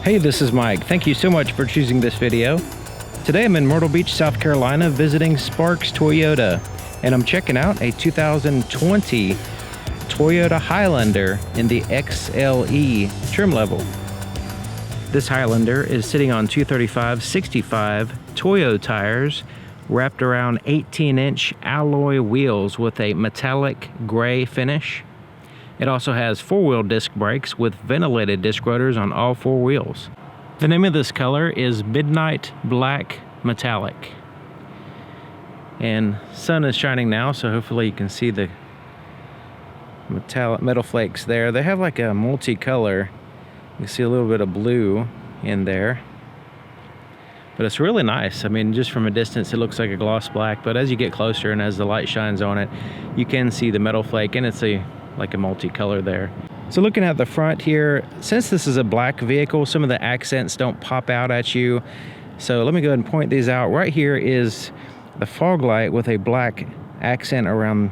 Hey, this is Mike. Thank you so much for choosing this video. Today I'm in Myrtle Beach, South Carolina visiting Sparks Toyota, and I'm checking out a 2020 Toyota Highlander in the XLE trim level. This Highlander is sitting on 235/65 Toyo tires wrapped around 18-inch alloy wheels with a metallic gray finish. It also has four-wheel disc brakes with ventilated disc rotors on all four wheels. The name of this color is Midnight Black Metallic. And sun is shining now, so hopefully you can see the metal flakes there. They have like a multicolor. You can see a little bit of blue in there. But it's really nice. I mean, just from a distance, it looks like a gloss black, but as you get closer and as the light shines on it, you can see the metal flake, and it's like a multicolor there. So looking at the front here, since this is a black vehicle, some of the accents don't pop out at you. So let me go ahead and point these out. Right here is the fog light with a black accent around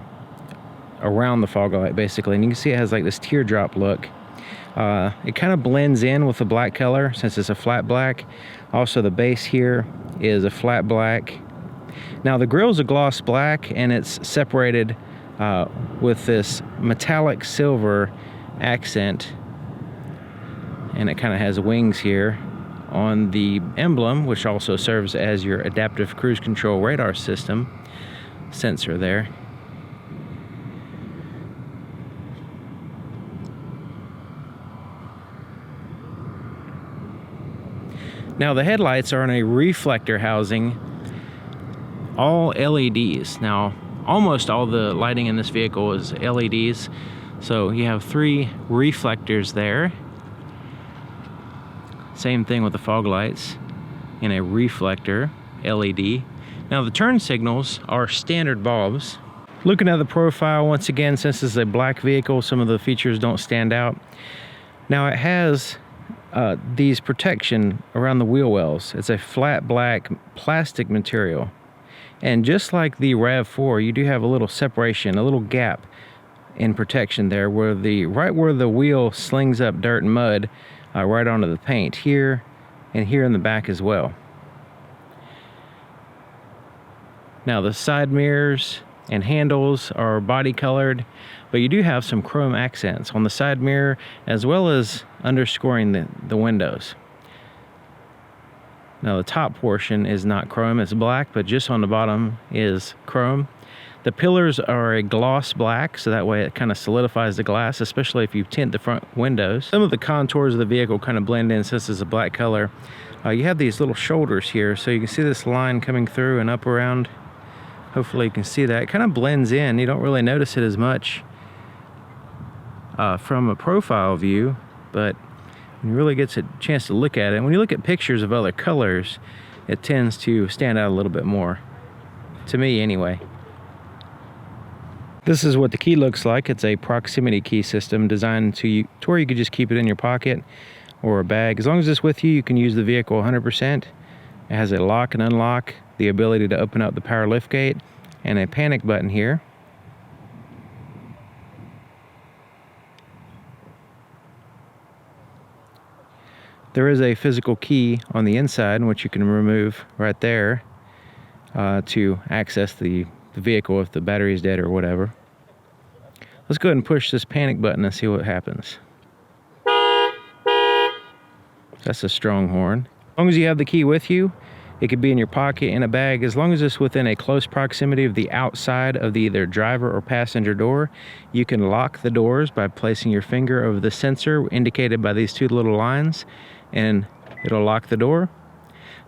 the fog light, basically. And you can see it has like this teardrop look. It kind of blends in with the black color since it's a flat black. Also, the base here is a flat black. Now the grille's a gloss black, and it's separated with this metallic silver accent, and it kind of has wings here on the emblem, which also serves as your adaptive cruise control radar system sensor there. Now the headlights are in a reflector housing, all LEDs. Now almost all the lighting in this vehicle is LEDs. So you have three reflectors there. Same thing with the fog lights in a reflector LED. Now the turn signals are standard bulbs. Looking at the profile, once again, since this is a black vehicle, some of the features don't stand out. Now it has these protection around the wheel wells. It's a flat black plastic material. And just like the RAV4, you do have a little separation, a little gap in protection there, where right where the wheel slings up dirt and mud right onto the paint here and here in the back as well. Now the side mirrors and handles are body colored, but you do have some chrome accents on the side mirror as well as underscoring the windows. Now the top portion is not chrome, it's black, but just on the bottom is chrome. The pillars are a gloss black, so that way it kind of solidifies the glass, especially if you tint the front windows. Some of the contours of the vehicle kind of blend in since it's a black color. You have these little shoulders here, so you can see this line coming through and up around. Hopefully you can see that. It kind of blends in. You don't really notice it as much from a profile view, but when you really get a chance to look at it, when you look at pictures of other colors, it tends to stand out a little bit more, to me anyway. This is what the key looks like. It's a proximity key system designed to where you could just keep it in your pocket or a bag. As long as it's with you, you can use the vehicle 100%. It has a lock and unlock, the ability to open up the power lift gate, and a panic button here. There is a physical key on the inside, which you can remove right there to access the vehicle if the battery is dead or whatever. Let's go ahead and push this panic button and see what happens. That's a strong horn. As long as you have the key with you, it could be in your pocket, in a bag, as long as it's within a close proximity of the outside of the either driver or passenger door. You can lock the doors by placing your finger over the sensor indicated by these two little lines, and it'll lock the door.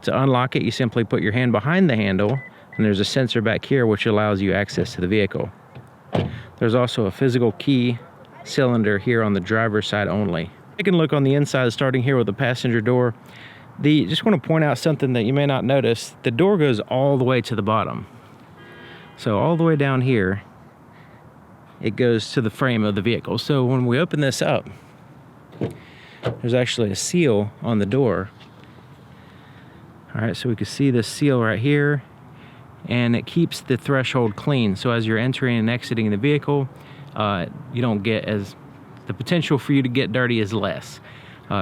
To unlock it, you simply put your hand behind the handle, and there's a sensor back here which allows you access to the vehicle. There's also a physical key cylinder here on the driver's side only. Taking a look on the inside, starting here with the passenger door. Just want to point out something that you may not notice. The door goes all the way to the bottom. So all the way down here, it goes to the frame of the vehicle. So when we open this up, there's actually a seal on the door. All right, so we can see this seal right here, and it keeps the threshold clean. So as you're entering and exiting the vehicle, you don't get the potential for you to get dirty is less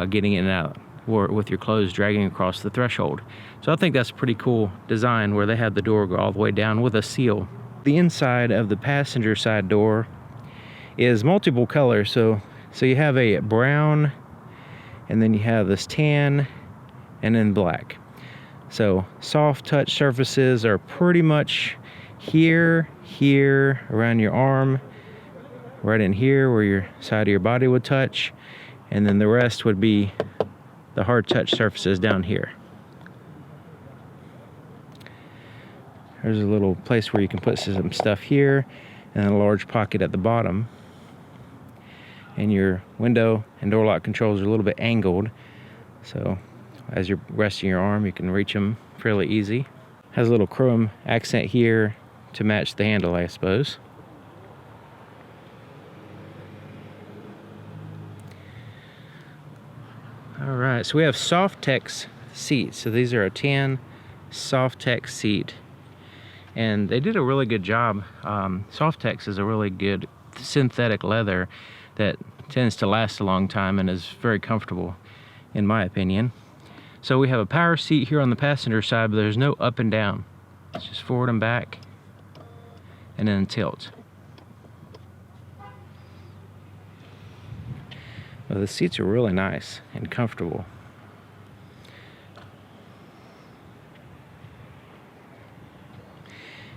getting in and out. or with your clothes dragging across the threshold. So I think that's a pretty cool design where they had the door go all the way down with a seal. The inside of the passenger side door is multiple colors. So you have a brown, and then you have this tan, and then black. So soft touch surfaces are pretty much here, around your arm, right in here where your side of your body would touch, and then the rest would be the hard touch surfaces down here. There's a little place where you can put some stuff here, and then a large pocket at the bottom. And your window and door lock controls are a little bit angled, so as you're resting your arm, you can reach them fairly easy. Has a little chrome accent here to match the handle, I suppose. All right, so we have soft Tex seats. So these are a tan soft Tex seat, and they did a really good job. Soft Tex is a really good synthetic leather that tends to last a long time and is very comfortable, in my opinion. So we have a power seat here on the passenger side, but there's no up and down. It's just forward and back, and then tilt. Well, the seats are really nice and comfortable.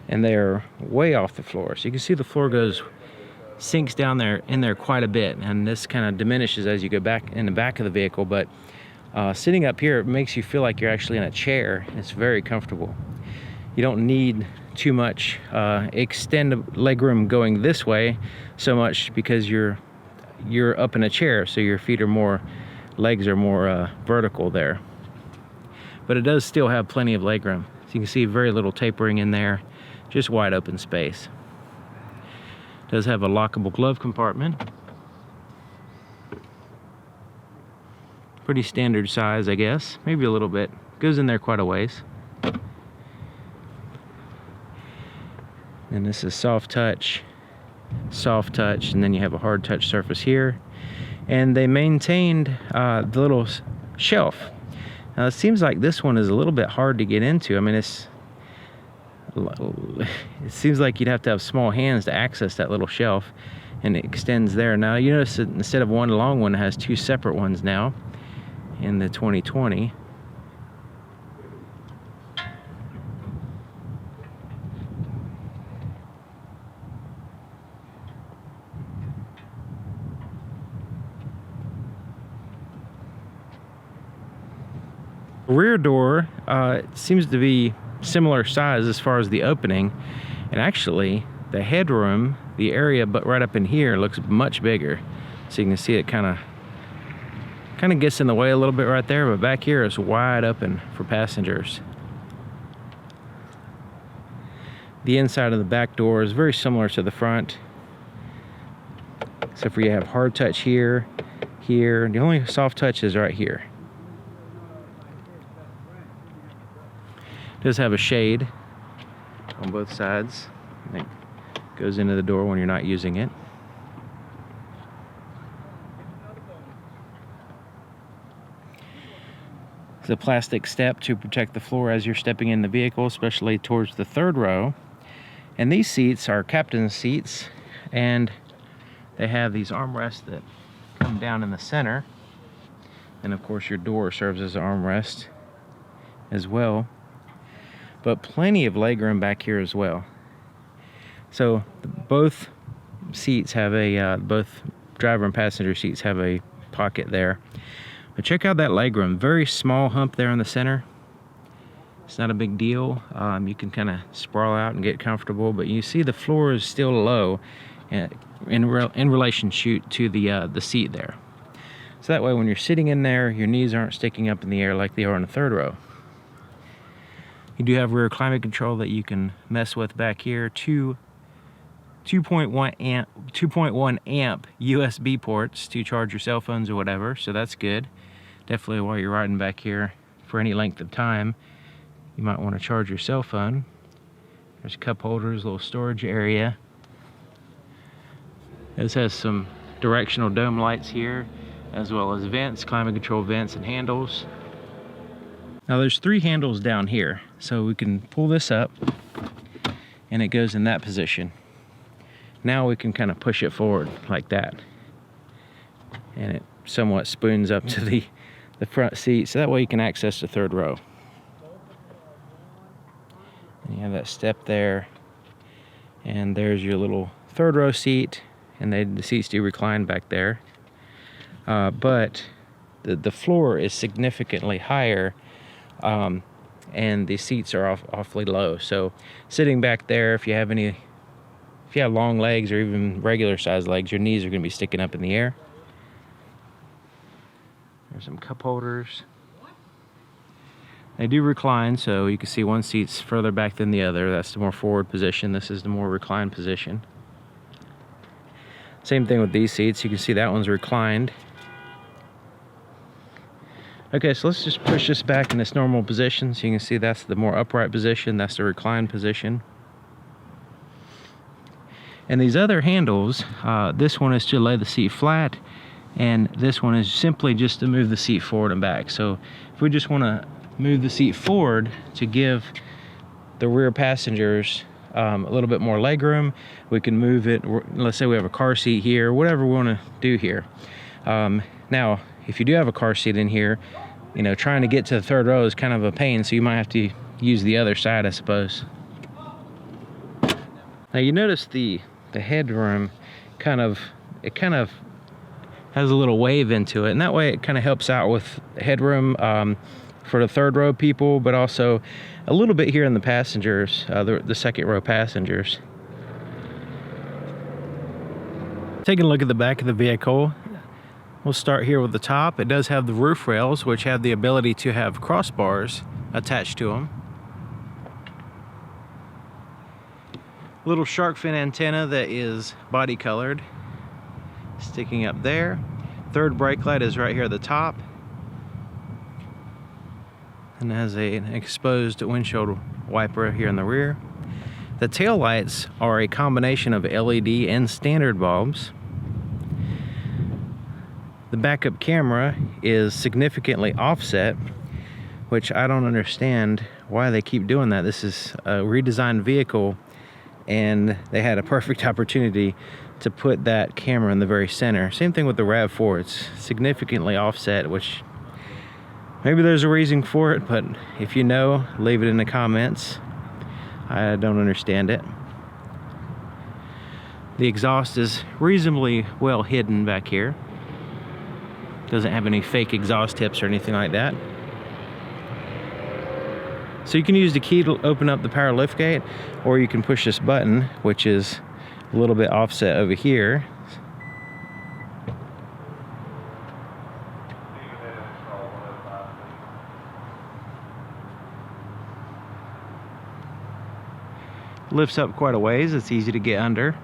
And they're way off the floor. So you can see the floor sinks down there in there quite a bit, and this kind of diminishes as you go back in the back of the vehicle, but sitting up here, it makes you feel like you're actually in a chair. It's very comfortable. You don't need too much extended legroom going this way so much, because you're up in a chair, so your feet are legs are more vertical there. But it does still have plenty of legroom. So you can see very little tapering in there, just wide open space. It does have a lockable glove compartment. Pretty standard size, I guess. Maybe a little bit. Goes in there quite a ways. And this is soft touch, and then you have a hard touch surface here. And they maintained the little shelf. Now it seems like this one is a little bit hard to get into. I mean, it seems like you'd have to have small hands to access that little shelf, and it extends there. Now you notice that instead of one long one, it has two separate ones now in the 2020. Rear door seems to be similar size as far as the opening, and actually the headroom, the area but right up in here, looks much bigger. So you can see it kind of gets in the way a little bit right there, but back here is wide open for passengers. The inside of the back door is very similar to the front, except for you have hard touch here. The only soft touch is right here. It does have a shade on both sides. It goes into the door when you're not using it. It's a plastic step to protect the floor as you're stepping in the vehicle, especially towards the third row. And these seats are captain's seats, and they have these armrests that come down in the center. And of course your door serves as an armrest as well. But plenty of legroom back here as well. So both seats have both driver and passenger seats have a pocket there. But check out that legroom. Very small hump there in the center. It's not a big deal. You can kind of sprawl out and get comfortable, but you see the floor is still low in relation to the seat there. So that way when you're sitting in there, your knees aren't sticking up in the air like they are in the third row. You do have rear climate control that you can mess with back here. 2.1 amp USB ports to charge your cell phones or whatever, so that's good. Definitely while you're riding back here for any length of time, you might want to charge your cell phone. There's cup holders, little storage area. This has some directional dome lights here. as well as vents, climate control vents and handles. Now there's 3 handles down here, so we can pull this up and it goes in that position. Now we can kind of push it forward like that, and it somewhat spoons up to the front seat, so that way you can access the 3rd row. And you have that step there, and there's your little 3rd row seat, and the seats do recline back there. But the floor is significantly higher, and the seats are awfully low. So sitting back there, if you have long legs or even regular size legs, your knees are going to be sticking up in the air. There's some cup holders. They do recline, so you can see one seat's further back than the other. That's the more forward position. This is the more reclined position. Same thing with these seats. You can see that one's reclined. Okay, so let's just push this back in its normal position. So you can see that's the more upright position. That's the reclined position. And these other handles, this one is to lay the seat flat, and this one is simply just to move the seat forward and back. So if we just want to move the seat forward to give the rear passengers a little bit more leg room, we can move it. Let's say we have a car seat here, whatever we want to do here. Now, if you do have a car seat in here, you know, trying to get to the 3rd row is kind of a pain, so you might have to use the other side, I suppose. Now you notice the headroom kind of has a little wave into it, and that way it kind of helps out with headroom for the 3rd row people, but also a little bit here in the passengers, the 2nd row passengers. Taking a look at the back of the vehicle, we'll start here with the top. It does have the roof rails, which have the ability to have crossbars attached to them. Little shark fin antenna that is body colored, sticking up there. 3rd brake light is right here at the top, and has an exposed windshield wiper here in the rear. The tail lights are a combination of LED and standard bulbs. The backup camera is significantly offset, which I don't understand why they keep doing that. This is a redesigned vehicle, and they had a perfect opportunity to put that camera in the very center. Same thing with the RAV4. It's significantly offset, which maybe there's a reason for it, but if you know, leave it in the comments. I don't understand it. The exhaust is reasonably well hidden back here. Doesn't have any fake exhaust tips or anything like that. So you can use the key to open up the power liftgate, or you can push this button, which is a little bit offset over here. Lifts up quite a ways. It's easy to get under,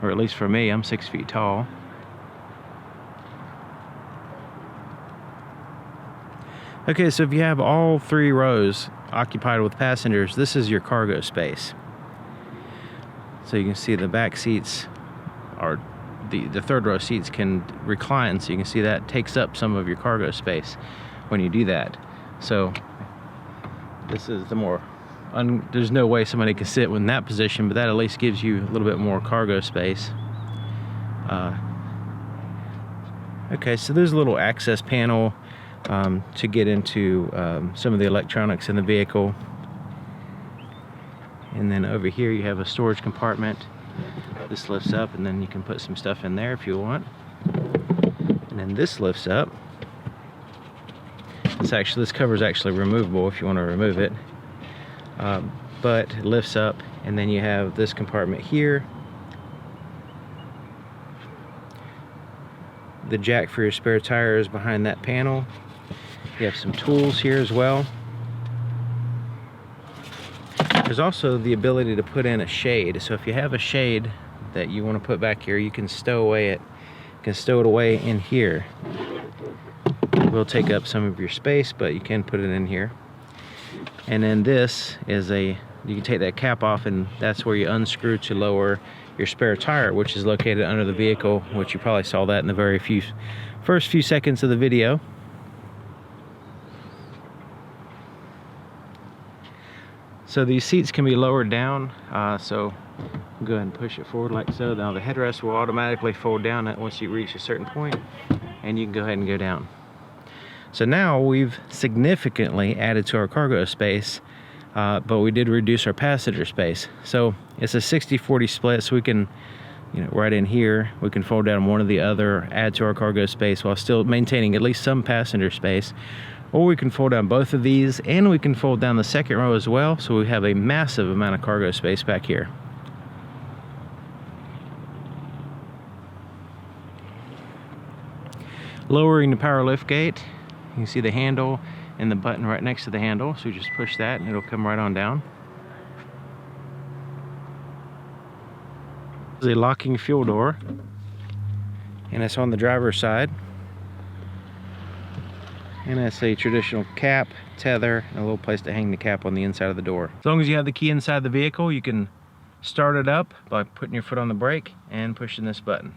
or at least for me, I'm 6 feet tall. Okay, so if you have all 3 rows occupied with passengers, this is your cargo space. So you can see the back seats are, the 3rd row seats can recline, so you can see that takes up some of your cargo space when you do that. So this is the more, there's no way somebody can sit in that position, but that at least gives you a little bit more cargo space. Okay, so there's a little access panel to get into some of the electronics in the vehicle. And then over here you have a storage compartment. This lifts up, and then you can put some stuff in there if you want. And then this lifts up. This cover is actually removable if you want to remove it. But it lifts up, and then you have this compartment here. The jack for your spare tire is behind that panel. You have some tools here as well. There's also the ability to put in a shade. So if you have a shade that you want to put back here, you can stow it away in here. It will take up some of your space, but you can put it in here. And then this is a you can take that cap off, and that's where you unscrew to lower your spare tire, which is located under the vehicle, which you probably saw that in the first few seconds of the video. So these seats can be lowered down, so go ahead and push it forward like so. Now the headrest will automatically fold down once you reach a certain point, and you can go ahead and go down. So now we've significantly added to our cargo space, but we did reduce our passenger space. So it's a 60-40 split, so we can, right in here, we can fold down one or the other, add to our cargo space while still maintaining at least some passenger space. Or we can fold down both of these, and we can fold down the second row as well, so we have a massive amount of cargo space back here. Lowering the power lift gate, you can see the handle and the button right next to the handle, so you just push that and it'll come right on down. This is a locking fuel door, and it's on the driver's side. And that's a traditional cap, tether, and a little place to hang the cap on the inside of the door. As long as you have the key inside the vehicle, you can start it up by putting your foot on the brake and pushing this button.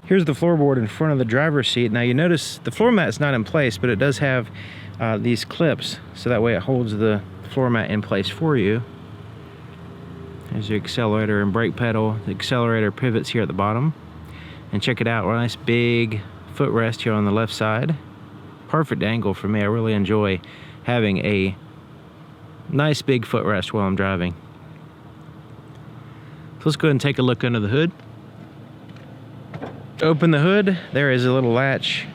Here's the floorboard in front of the driver's seat. Now you notice the floor mat is not in place, but it does have these clips, so that way it holds the floor mat in place for you. There's your accelerator and brake pedal. The accelerator pivots here at the bottom. And check it out, a nice big footrest here on the left side. Perfect angle for me. I really enjoy having a nice big footrest while I'm driving. So let's go ahead and take a look under the hood. Open the hood, there is a little latch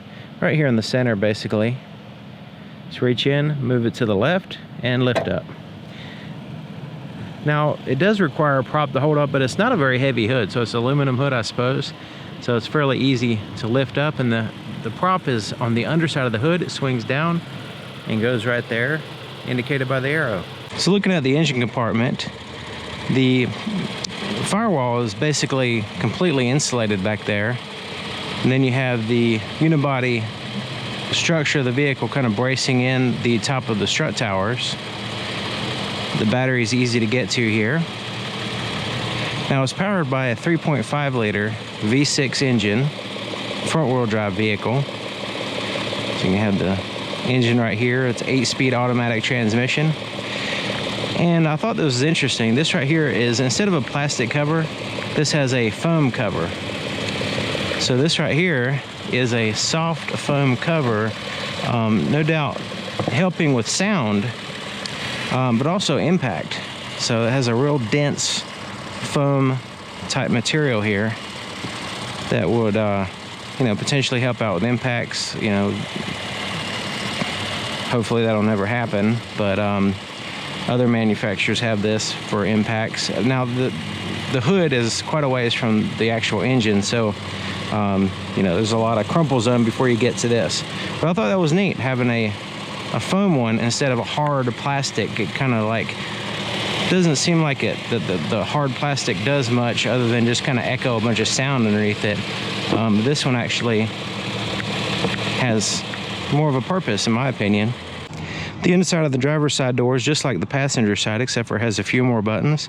right here in the center basically. Just reach in, move it to the left, and lift up. Now, it does require a prop to hold up, but it's not a very heavy hood, so it's an aluminum hood, I suppose. So it's fairly easy to lift up, and the prop is on the underside of the hood. It swings down and goes right there, indicated by the arrow. So looking at the engine compartment, the firewall is basically completely insulated back there. And then you have the unibody structure of the vehicle kind of bracing in the top of the strut towers. The battery is easy to get to here. Now it's powered by a 3.5 liter V6 engine, front wheel drive vehicle. So you can have the engine right here. It's 8-speed automatic transmission. And I thought this was interesting. This right here is, instead of a plastic cover, this has a foam cover. So this right here is a soft foam cover, no doubt helping with sound, but also impact. So it has a real dense foam type material here that would potentially help out with impacts. Hopefully that'll never happen, but other manufacturers have this for impacts. Now the hood is quite a ways from the actual engine, so there's a lot of crumple zone before you get to this. But I thought that was neat, having a foam one instead of a hard plastic. It kind of like doesn't seem like the hard plastic does much other than just kind of echo a bunch of sound underneath it. This one actually has more of a purpose, in my opinion. The inside of the driver's side door is just like the passenger side, except for it has a few more buttons.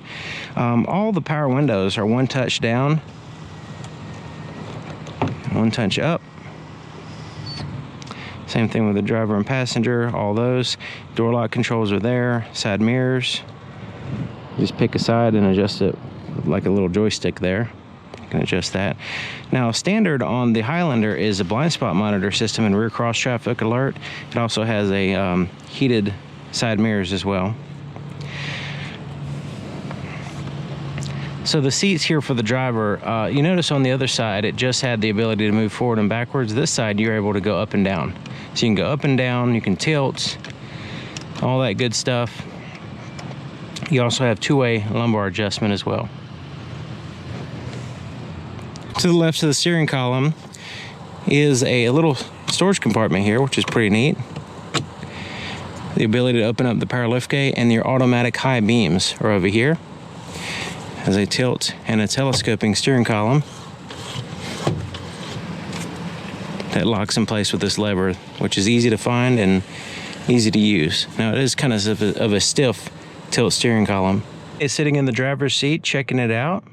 All the power windows are one touch down, one touch up. Same thing with the driver and passenger, all those. Door lock controls are there, side mirrors. Just pick a side and adjust it like a little joystick there. You can adjust that. Now, standard on the Highlander is a blind spot monitor system and rear cross traffic alert. It also has a heated side mirrors as well. So the seats here for the driver, you notice on the other side, it just had the ability to move forward and backwards. This side, you're able to go up and down. So you can go up and down, you can tilt, all that good stuff. You also have two-way lumbar adjustment as well. To the left of the steering column is a little storage compartment here, which is pretty neat. The ability to open up the power liftgate, and your automatic high beams are over here. has a tilt and a telescoping steering column that locks in place with this lever, which is easy to find and easy to use. Now, it is kind of a stiff tilt steering column. It's sitting in the driver's seat, checking it out.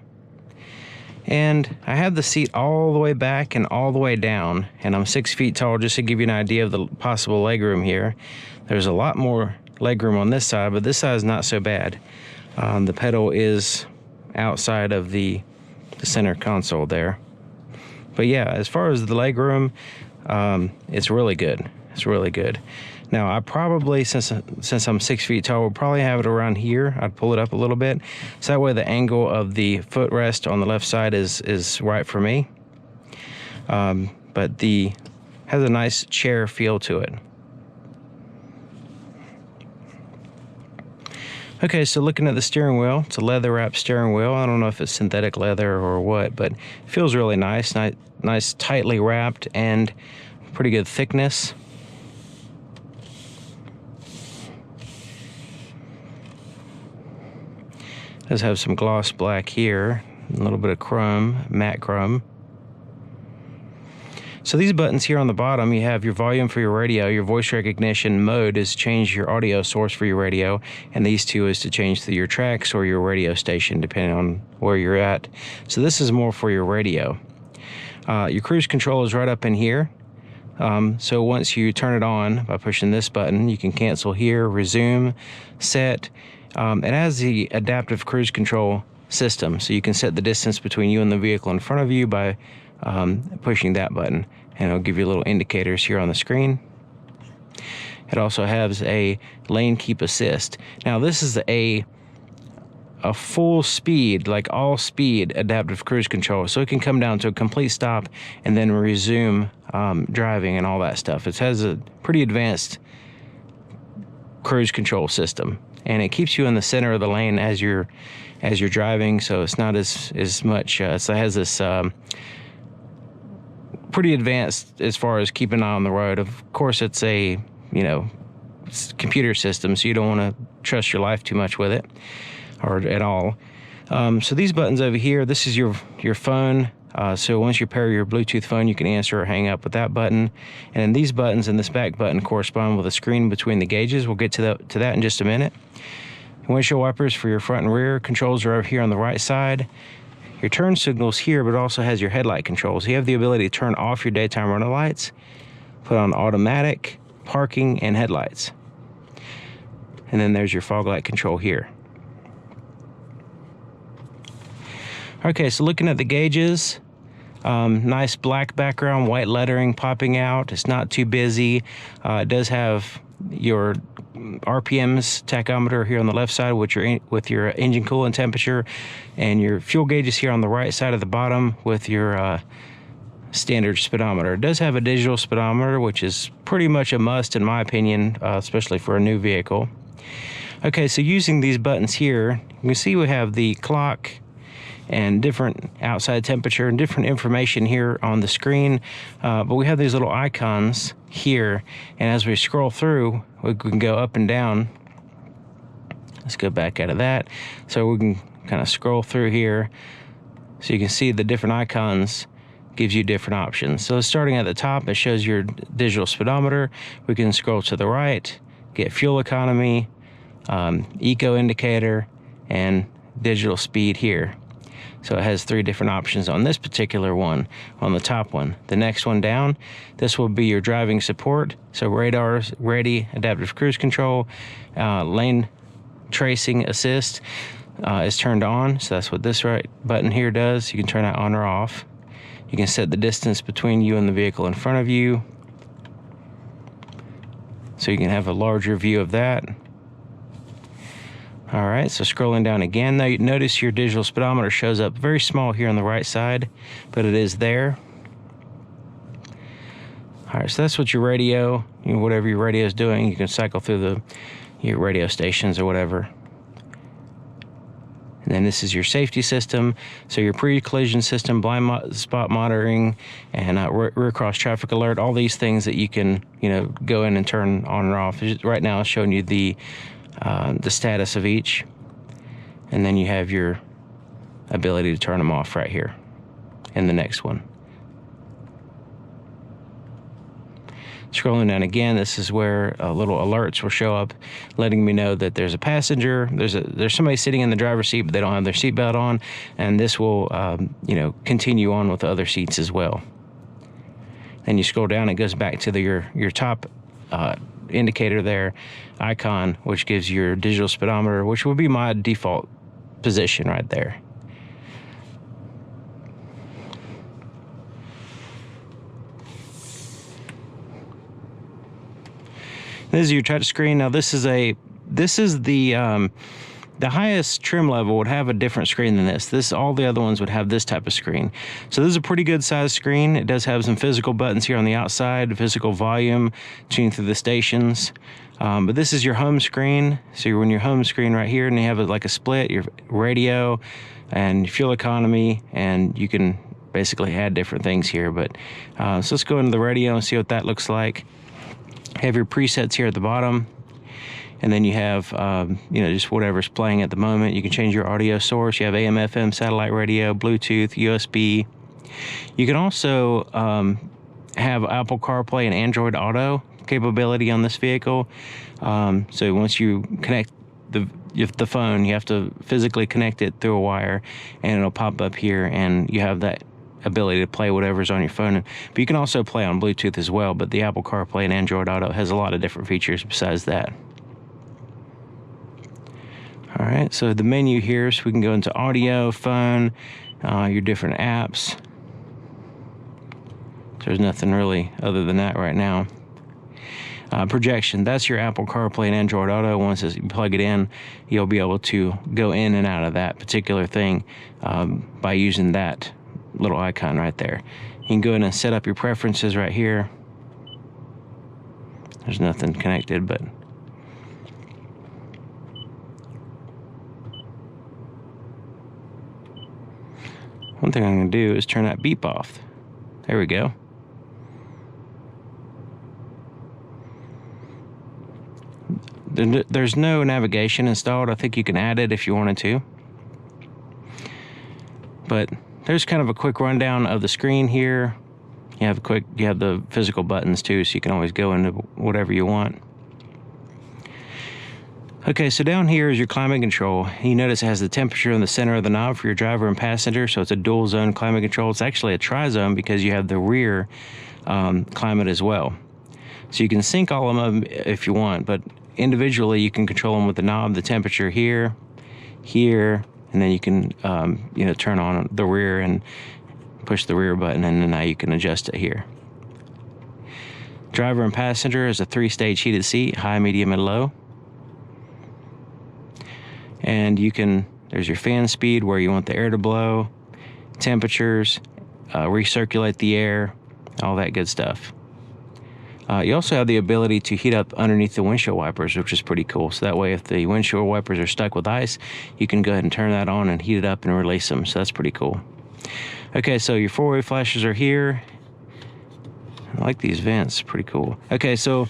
And I have the seat all the way back and all the way down, and I'm 6 feet tall, just to give you an idea of the possible legroom here. There's a lot more legroom on this side, but this side is not so bad. The pedal is outside of the center console there. But yeah, as far as the legroom, it's really good. It's really good. Now, I probably, since I'm 6 feet tall, will probably have it around here. I'd pull it up a little bit, so that way the angle of the footrest on the left side is right for me. But has a nice chair feel to it. Okay, so looking at the steering wheel, it's a leather wrapped steering wheel. I don't know if it's synthetic leather or what, but it feels really nice. Nice tightly wrapped and pretty good thickness. Does have some gloss black here, a little bit of chrome, matte chrome. So these buttons here on the bottom, you have your volume for your radio, your voice recognition mode is to change your audio source for your radio, and these two is to change to your tracks or your radio station, depending on where you're at. So this is more for your radio. Your cruise control is right up in here. So once you turn it on by pushing this button, you can cancel here, resume, set. It has the adaptive cruise control system, so you can set the distance between you and the vehicle in front of you by pushing that button, and it'll give you little indicators here on the screen. It also has a lane keep assist. Now, this is a full speed, like all speed adaptive cruise control, so it can come down to a complete stop and then resume driving and all that stuff. It has a pretty advanced cruise control system, and it keeps you in the center of the lane as you're driving, so it's not as much. So it has this pretty advanced as far as keeping an eye on the road. Of course, it's a it's a computer system, so you don't want to trust your life too much with it, or at all. So these buttons over here, this is your phone. So once you pair your Bluetooth phone, you can answer or hang up with that button. And then these buttons and this back button correspond with a screen between the gauges. We'll get to that in just a minute. Windshield wipers for your front and rear. Controls are over here on the right side. Your turn signal's here, but it also has your headlight controls. You have the ability to turn off your daytime running lights, put on automatic, parking, and headlights. And then there's your fog light control here. Okay, so looking at the gauges, nice black background, white lettering popping out. It's not too busy. It does have your RPMs tachometer here on the left side with your engine coolant temperature, and your fuel gauges here on the right side of the bottom with your standard speedometer. It does have a digital speedometer, which is pretty much a must in my opinion, especially for a new vehicle. Okay, so using these buttons here, you can see we have the clock and different outside temperature and different information here on the screen, but we have these little icons here, and as we scroll through, we can go up and down. Let's go back out of that, so we can kind of scroll through here, so you can see the different icons gives you different options. So starting at the top, it shows your digital speedometer. We can scroll to the right, get fuel economy, eco indicator, and digital speed here. So it has 3 different options on this particular one, on the top one. The next one down, this will be your driving support. So radar ready, adaptive cruise control, lane tracing assist is turned on. So that's what this right button here does. You can turn that on or off. You can set the distance between you and the vehicle in front of you, so you can have a larger view of that. All right, so scrolling down again, now you notice your digital speedometer shows up very small here on the right side, but it is there. All right, so that's what your radio, whatever your radio is doing, you can cycle through your radio stations or whatever. And then this is your safety system, so your pre-collision system, blind spot monitoring, and rear cross traffic alert, all these things that you can go in and turn on and off. Right now it's showing you the status of each, and then you have your ability to turn them off right here in the next one. Scrolling down again, this is where little alerts will show up letting me know that there's a passenger, there's somebody sitting in the driver's seat but they don't have their seatbelt on, and this will continue on with the other seats as well. Then you scroll down, it goes back to your top indicator there, icon, which gives you your digital speedometer, which will be my default position right there. This is your touch screen. Now this is the highest trim level would have a different screen than this. All the other ones would have this type of screen. So this is a pretty good sized screen. It does have some physical buttons here on the outside, physical volume, tuning through the stations. But this is your home screen. So you're in your home screen right here, and you have like a split, your radio and fuel economy, and you can basically add different things here. But so let's go into the radio and see what that looks like. Have your presets here at the bottom, and then you have just whatever's playing at the moment. You can change your audio source. You have AM, FM, satellite radio, Bluetooth, USB. You can also have Apple CarPlay and Android Auto capability on this vehicle. So once you connect the phone, you have to physically connect it through a wire, and it'll pop up here, and you have that ability to play whatever's on your phone. But you can also play on Bluetooth as well, but the Apple CarPlay and Android Auto has a lot of different features besides that. All right, so the menu here, so we can go into audio, phone, your different apps. There's nothing really other than that right now. Projection, that's your Apple CarPlay and Android Auto. Once you plug it in, you'll be able to go in and out of that particular thing by using that little icon right there. You can go in and set up your preferences right here. There's nothing connected, but one thing I'm going to do is turn that beep off. There we go. There's no navigation installed. I think you can add it if you wanted to. But there's kind of a quick rundown of the screen here. You have the physical buttons too, so you can always go into whatever you want. Okay, so down here is your climate control. You notice it has the temperature in the center of the knob for your driver and passenger, so it's a dual zone climate control. It's actually a tri-zone because you have the rear climate as well. So you can sync all of them if you want, but individually you can control them with the knob, the temperature here, and then you can turn on the rear and push the rear button, and then now you can adjust it here. Driver and passenger is a 3-stage heated seat, high, medium, and low. And there's your fan speed, where you want the air to blow, temperatures, recirculate the air, all that good stuff. You also have the ability to heat up underneath the windshield wipers, which is pretty cool. So that way, if the windshield wipers are stuck with ice, you can go ahead and turn that on and heat it up and release them. So that's pretty cool. Okay, so your 4-way flashes are here. I like these vents, pretty cool. Okay, so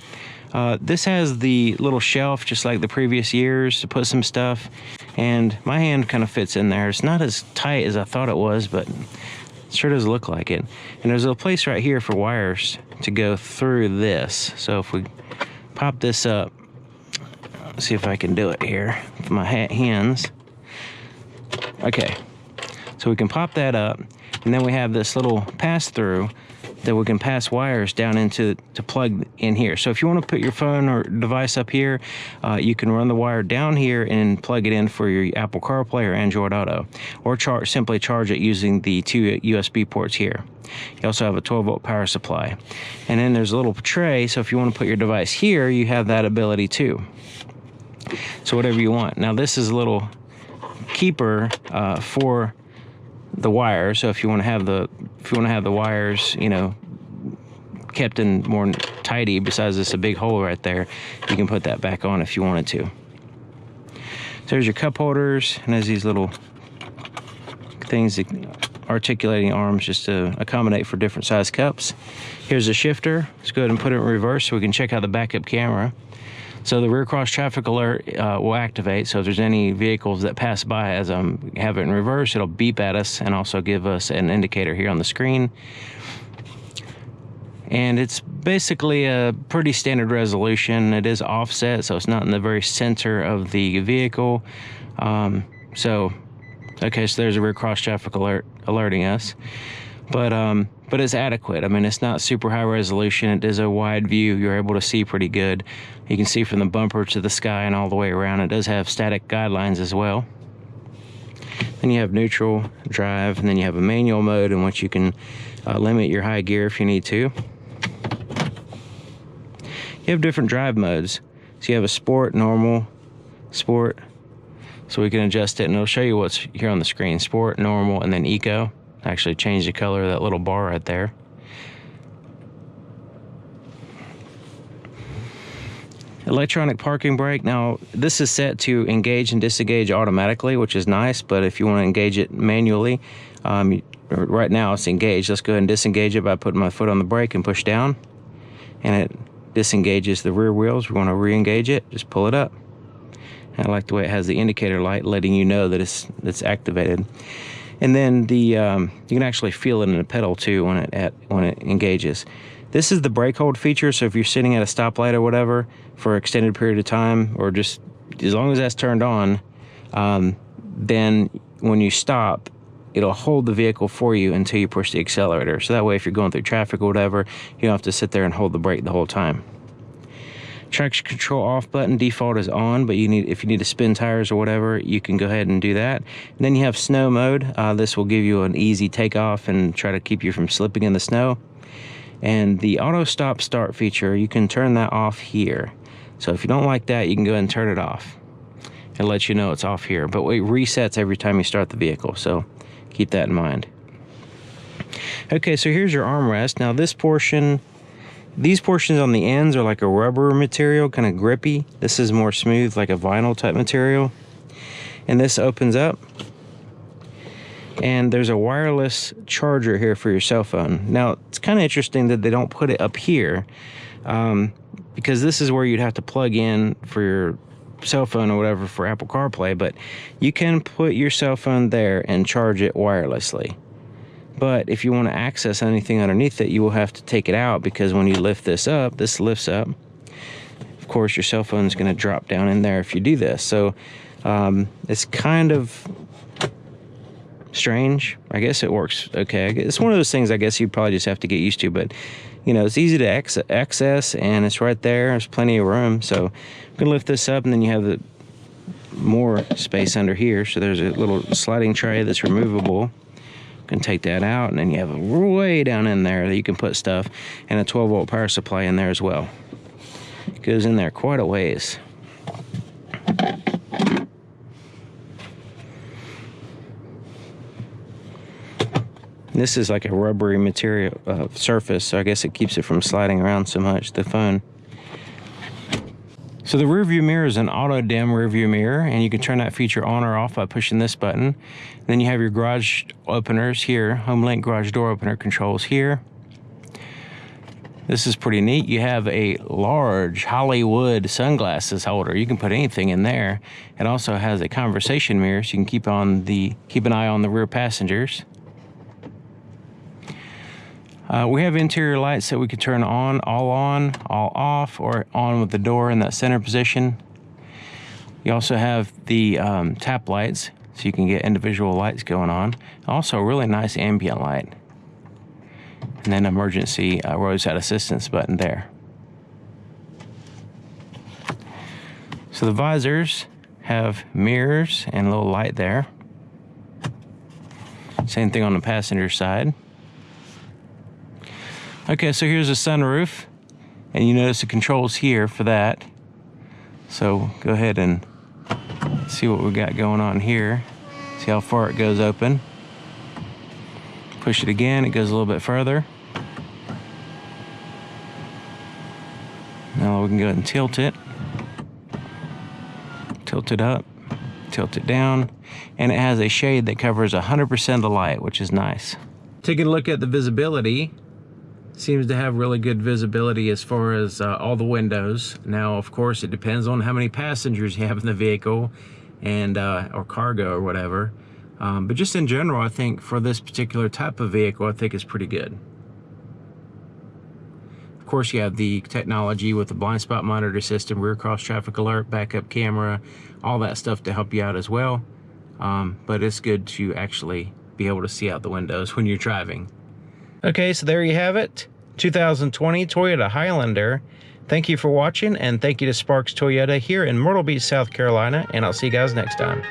this has the little shelf, just like the previous years, to put some stuff. And my hand kind of fits in there. It's not as tight as I thought it was, but it sure does look like it. And there's a place right here for wires to go through this. So if we pop this up, let's see if I can do it here with my hands. Okay, so we can pop that up, and then we have this little pass-through that we can pass wires down into to plug in here. So if you want to put your phone or device up here, you can run the wire down here and plug it in for your Apple CarPlay or Android Auto, or simply charge it using the 2 USB ports here. You also have a 12-volt power supply. And then there's a little tray, so if you want to put your device here, you have that ability too. So whatever you want. Now this is a little keeper for the wire, so if you want to have the wires, kept in more tidy, besides this a big hole right there, you can put that back on if you wanted to. So there's your cup holders, and there's these little things, articulating arms, just to accommodate for different size cups. Here's a shifter. Let's go ahead and put it in reverse so we can check out the backup camera. So the rear cross traffic alert will activate. So if there's any vehicles that pass by as I'm have it in reverse, it'll beep at us and also give us an indicator here on the screen. And it's basically a pretty standard resolution. It is offset, so it's not in the very center of the vehicle. Okay, so there's a rear cross traffic alert alerting us. But it's adequate. I mean, it's not super high resolution. It is a wide view. You're able to see pretty good. You can see from the bumper to the sky and all the way around. It does have static guidelines as well. Then you have neutral, drive, and then you have a manual mode in which you can limit your high gear if you need to. You have different drive modes. So you have a sport, normal, sport. So we can adjust it, and it'll show you what's here on the screen. Sport, normal, and then eco. Actually change the color of that little bar right there. Electronic parking brake. Now, this is set to engage and disengage automatically, which is nice, but if you want to engage it manually, right now it's engaged. Let's go ahead and disengage it by putting my foot on the brake and push down, and it disengages the rear wheels. We want to re-engage it, just pull it up. And I like the way it has the indicator light letting you know that it's activated. And then you can actually feel it in the pedal too when it engages. This is the brake hold feature, so if you're sitting at a stoplight or whatever for an extended period of time, or just as long as that's turned on, then when you stop, it'll hold the vehicle for you until you push the accelerator. So that way, if you're going through traffic or whatever, you don't have to sit there and hold the brake the whole time. Traction control off button, default is on, but if you need to spin tires or whatever, you can go ahead and do that. And then you have snow mode. This will give you an easy takeoff and try to keep you from slipping in the snow. And the auto stop start feature, you can turn that off here. So if you don't like that, you can go ahead and turn it off. It'll let you know it's off here, but it resets every time you start the vehicle, so keep that in mind. Okay, so here's your armrest. Now these portions on the ends are like a rubber material, kind of grippy. This is more smooth, like a vinyl type material. And this opens up, and there's a wireless charger here for your cell phone. Now, it's kind of interesting that they don't put it up here, because this is where you'd have to plug in for your cell phone or whatever for Apple CarPlay, but you can put your cell phone there and charge it wirelessly. But if you want to access anything underneath it, you will have to take it out, because when you lift this up, this lifts up. Of course, your cell phone is going to drop down in there if you do this. So it's kind of strange. I guess it works okay. It's one of those things I guess you probably just have to get used to, but you know, it's easy to access, and it's right there. There's plenty of room. So I'm gonna lift this up, and then you have the more space under here. So there's a little sliding tray that's removable. You can take that out, and then you have a way down in there that you can put stuff, and a 12-volt power supply in there as well. It goes in there quite a ways. This is like a rubbery material surface, so I guess it keeps it from sliding around so much, the phone. So the rear view mirror is an auto dim rear view mirror, and you can turn that feature on or off by pushing this button. Then you have your garage openers here, HomeLink garage door opener controls here. This is pretty neat. You have a large Hollywood sunglasses holder. You can put anything in there. It also has a conversation mirror, so you can keep an eye on the rear passengers. We have interior lights that we can turn on, all off, or on with the door in that center position. You also have the tap lights, so you can get individual lights going on. Also, a really nice ambient light. And then emergency roadside assistance button there. So the visors have mirrors and a little light there. Same thing on the passenger side. Okay, so here's a sunroof, and you notice the controls here for that. So go ahead and see what we got going on here. See how far it goes open. Push it again, it goes a little bit further. Now we can go ahead and tilt it. Tilt it up, tilt it down, and it has a shade that covers 100% of the light, which is nice. Taking a look at the visibility. Seems to have really good visibility as far as all the windows. Now, of course, it depends on how many passengers you have in the vehicle and or cargo or whatever. But just in general, I think for this particular type of vehicle, I think it's pretty good. Of course, you have the technology with the blind spot monitor system, rear cross traffic alert, backup camera, all that stuff to help you out as well. But it's good to actually be able to see out the windows when you're driving. Okay, so there you have it. 2020 Toyota Highlander. Thank you for watching, and thank you to Sparks Toyota here in Myrtle Beach, South Carolina, and I'll see you guys next time.